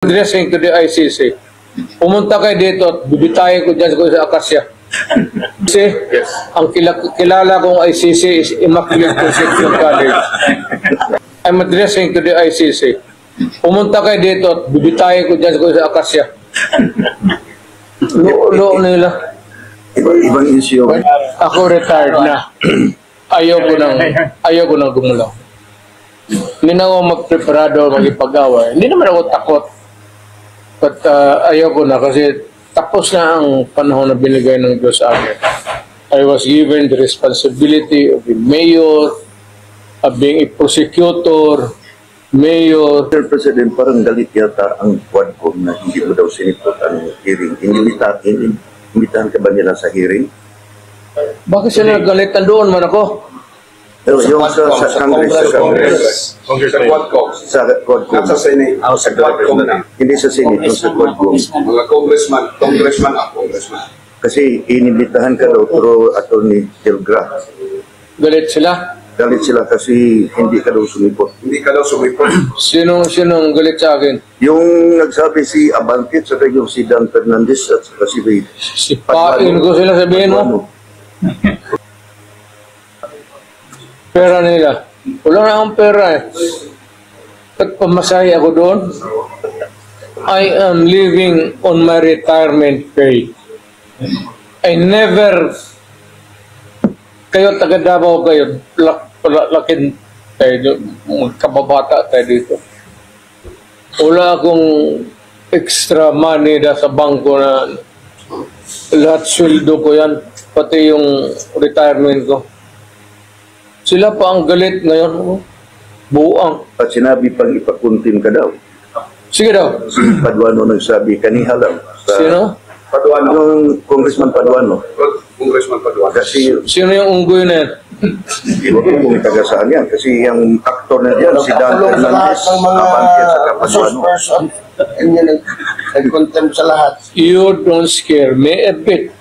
Addressing to the ICC. Pumunta kayo dito at bibitayin ko dyan sa Akasya. Kasi ang kilala kong ICC is Immaculate Conception College. I'm addressing to the ICC. Pumunta kayo dito at bibitayin ko dyan sa Akasya. Loo nila. Ibang issue. Ako retired na. Ayaw ko nang gumulaw. Hindi na ako magpreparado magipag-away. Hindi naman ako takot. But ayaw ko na kasi tapos na ang panahon na binigay ng Diyos sa akin. I was given the responsibility of being mayor, of being a prosecutor, mayor. Mr. President, parang galit yata ang Quadcom na hindi mo daw sinipot ang hearing. Inimbitahan ka ba nila sa hearing? Bakit sila nagalitan doon man ako? Yung sa Congress. Sa Quadcom. Sa Quadcom. Sa Senate. Sa Quadcom na. Hindi sa Senate, yung sa Quadcom. Mga congressman. Kasi inimbitahan ka daw through Attorney Delgra. Galit sila? Galit sila kasi hindi ka daw sumipot. Hindi ka daw sumipot. Sinong galit sa akin? Yung nagsabi si Abante, saka yung si Dan Fernandez at saka si Ray. Sipain ko sila sabihin mo. Pera nila. Wala na akong pera eh. Pagpamasahe ako doon, I am living on my retirement pay. I never, kayo taga Davao kayo, lakin tayo, kababata tayo dito. Wala akong extra money na sa bangko na lahat sweldo ko yan, pati yung retirement ko. Sila pa ang galit ngayon. Buang. At sinabi pang ipakuntin ka daw. Sige daw. Si Paduano nagsabi, kaniha lang. Sino? Paduano. Yung Congressman Paduano. Congressman Paduano. Kasi, Sino yung unggoy na yan? hindi ko kung taga saan yan. Kasi yung aktor na diyan, si Dan Fernandez, Abante at saka Paduano. person, and yun nag-contempt sa lahat. You don't scare me a bit.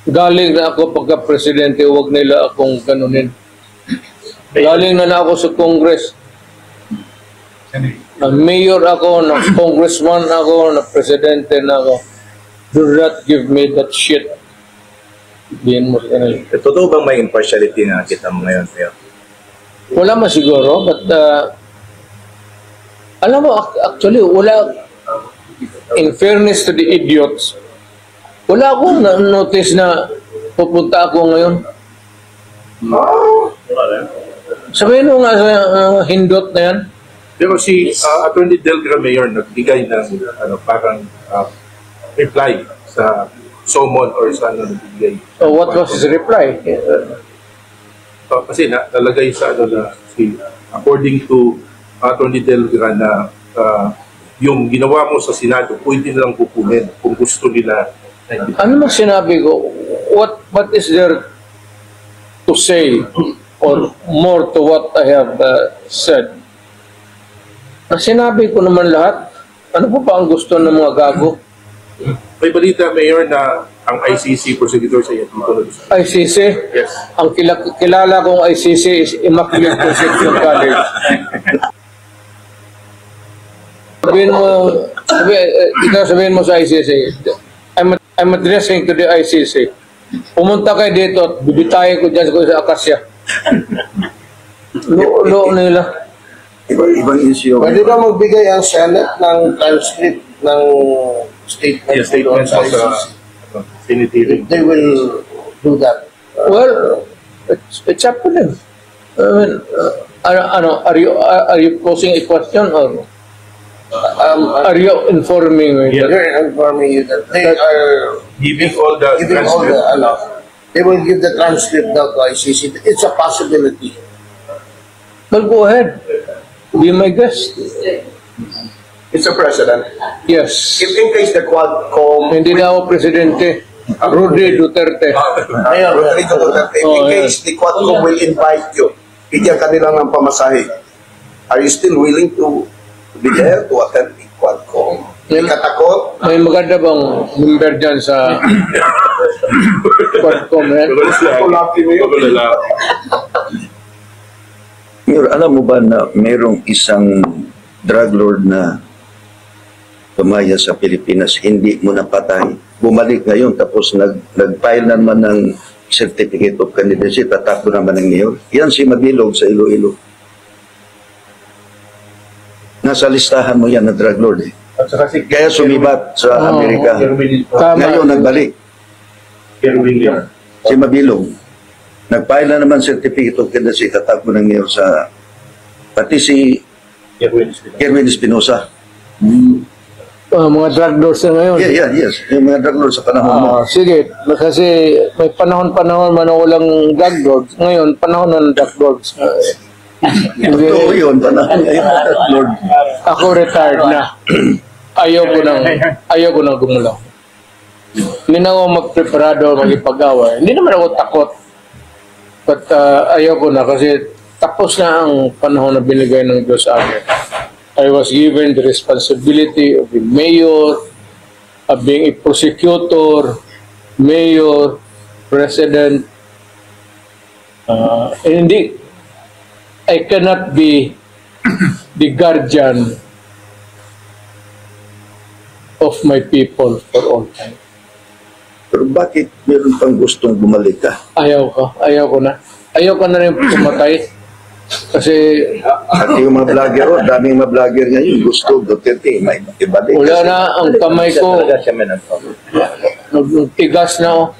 Galing na ako pagka-presidente, huwag nila akong ganunin. Galing na ako sa Congress. Na-mayor ako, na-congressman ako, na-presidente na ako. Do not give me that shit. Diyan mo sa kanila. Totoo bang may impartiality na kita mo ngayon, Mayor? Wala man siguro, but alam mo, actually, wala, in fairness to the idiots, wala akong notice na pupunta ako ngayon. Sabihin mo nga sa hindot na yan. Pero si Attorney Delgra Mayor nagbigay ng parang reply sa summon or sa nagbigay. So what was his reply? Kasi nalagay sa na according to Attorney Delgra na yung ginawa mo sa Senado, pwede nilang kukunin kung gusto nila. Ano mang sinabi ko? What is there to say or more to what I have said? Sinabi ko naman lahat. Ano pa ba ang gusto ng mga gago? May balita, Mayor, na ang ICC prosecutor sa iyo. ICC? Yes. Ang kilala kong ICC is Immaculate Conception College. Sabihin mo sa ICC, I'm addressing to the ICC. Pumunta kayo dito at bibitayin ko dyan sa Akasya. Loo nila. Ibang issue. Pwede ba magbigay ang Senate ng transcript ng statement? Yes, statement sa Senate hearing. They will do that. Well, it's up to them. Are you posing a question or are you informing me? Yeah. They're informing you that they are Giving all the giving all the, they will give the transcript now to ICC. It's a possibility. Well, go ahead. Be my guest. Mr. President, Yes. if in case the Quadcom, Hindi na ako presidente. Rudy Duterte. Mayor, Rodrigo Duterte, if in case the Quadcom will invite you, bigyan kanila ng pamasahe, are you still willing to be there to attend the Quadcom? Hindi ka takot? May maganda bang member dyan sa Quadcom? Mayor, alam mo ba na mayroong isang drug lord na tumaya sa Pilipinas, hindi mo napatay. Bumalik ngayon, tapos nag-file naman ng certificate of candidacy, tatakbo naman ng mayor. Yan si Mabilog sa Iloilo. Nasa listahan mo yan na drug lord eh. At saka si Kaya sumibat sa Amerika. Tama. Ngayon nagbalik. William. Si Mabilog. Nag-file na naman certificate of candidacy, tatakbo ng mayor sa pati si Kerwin Espinosa. Mga drug lords na ngayon. Yes. Yung mga drug lord sa panahon mo. Sige, kasi may panahon-panahon man walang drug lords. Ngayon, panahon ng drug lords. Totoo yun, panahon ngayon ng drug lord. Ako retired na. Ayaw ko nang gumulaw. Hindi na ako magpreparado magipag-away. Hindi naman ako takot. But ayaw ko na kasi tapos na ang panahon na binigay ng Diyos sa akin. I was given the responsibility of being mayor, of being a prosecutor, mayor, president. Hindi, I cannot be the guardian of my people for all time. Pero bakit meron pang gustong bumalik ka? Ayaw ko na. Ayaw ko na rin pumatay. Kasi At yung mga vlogger, daming mga vlogger ngayon, gusto, Duterte, may ibalik. wala na ang kamay ko, Talaga siya man ang nagtigas na ako.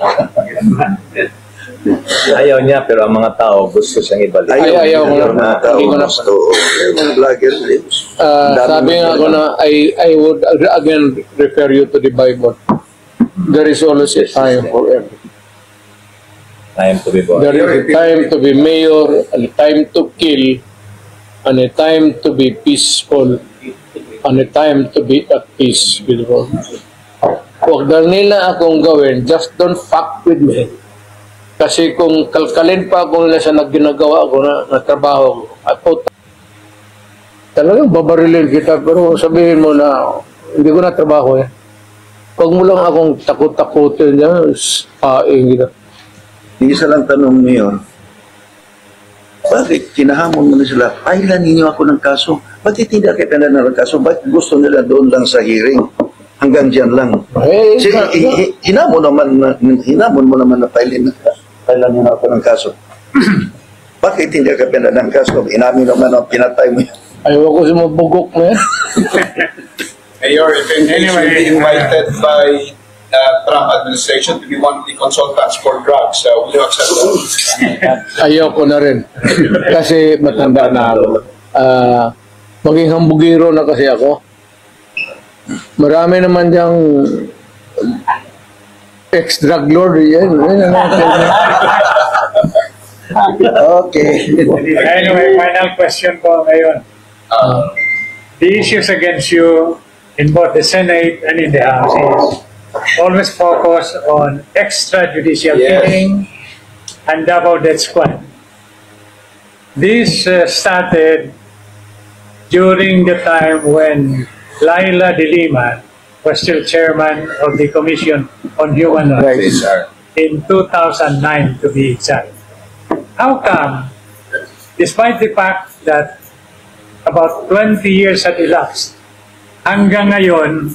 Ayaw niya, pero ang mga tao gusto siyang ibalik. Ayaw ko na. Mga tao Hindi ko na. gusto. Mga vlogger, Sabi nga ko na, I would again refer you to the Bible. There is always a time for everything. Time to be born. There is a time to be mayor, and a time to kill, and a time to be peaceful, and a time to be at peace with the world. Huwag na nila akong gawin, just don't fuck with me. Kasi kung kalkalin pa ako nila sa ginagawa ko na trabaho ko, talagang babarilin kita, pero sabihin mo na hindi ko na trabaho eh. Huwag mo lang akong takot-takutin dyan, paing kita. Isa lang tanong Mayor, bakit kinahamon mo na sila? Pailan ninyo ako ng kaso. Bakit hindi kayo pinadala ng kaso? Bakit gusto nila doon lang sa hearing? Hanggang dyan lang. Eh, Hinamon mo naman na pailan nyo na ako ng kaso. Bakit hindi ka pinadala ng kaso? Inamin naman ang pinatay mo yan. ayaw ko sumabugok na yan. Mayor, if anyway, be invited by Trump administration to be one of the consultants for drugs, will you accept that? Ayaw ko na rin. Kasi matanda na ako. Maging hambugiro na kasi ako. Marami naman diyang ex-drug lord. Yan. Okay. Anyway, final question ko ngayon. The issues against you in both the Senate and in the House is always focus on extrajudicial killing and double death squad. This started during the time when Laila De Lima was still chairman of the Commission on Human Rights in 2009 to be exact. How come, despite the fact that about 20 years had elapsed, hanggang ngayon,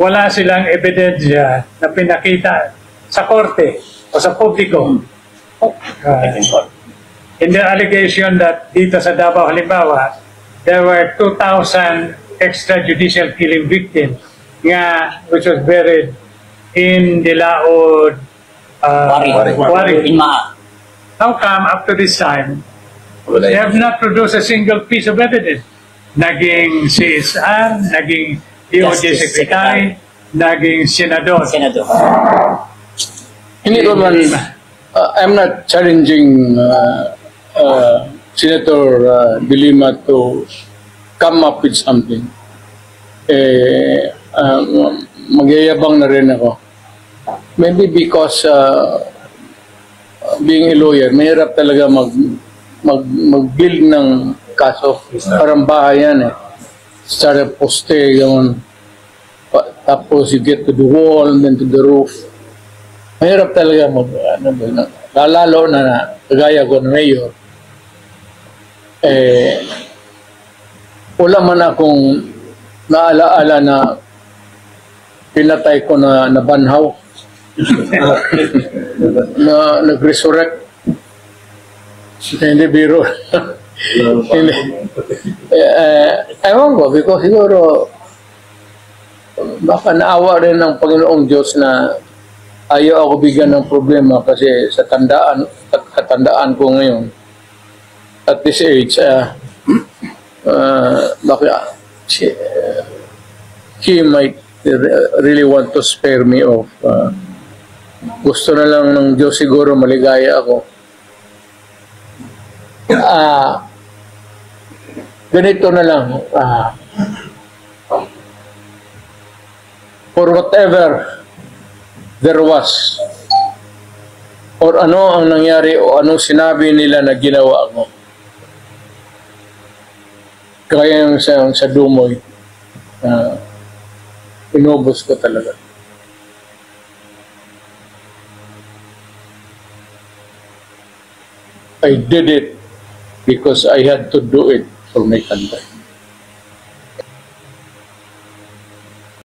wala silang ebidensya na pinakita sa korte o sa publiko. In the allegation that dito sa Davao, halimbawa, there were 2,000 extrajudicial killing victims nga which was buried in the Laod Quarry. How come up to this time, they have not produced a single piece of evidence? Naging CSR, naging DOJ Secretary, naging Senador. Hindi ko man, I'm not challenging Senator De Lima to come up with something. Magyayabang na rin ako. Maybe because being a lawyer, mahirap talaga mag-build ng kaso. Parang bahay yan eh. Start a poste, yun. Tapos you get to the wall and then to the roof. Mahirap talaga lalalo na kagaya ko na mayor. Wala man akong naalaala na pinatay ko na nabanhaw. Na nag-resurrect. Hindi biro. Hindi. Ewan ko, because siguro baka naawa rin ng Panginoong Diyos na ayaw ako bigyan ng problema kasi sa katandaan ko ngayon at this age, baka he might really want to spare me of gusto na lang ng Diyos siguro maligaya ako. Ganito na lang, for whatever there was or ano ang nangyari o anong sinabi nila na ginawa ko, kaya yung sa Dumoy, inubos ko talaga. I did it because I had to do it for my country.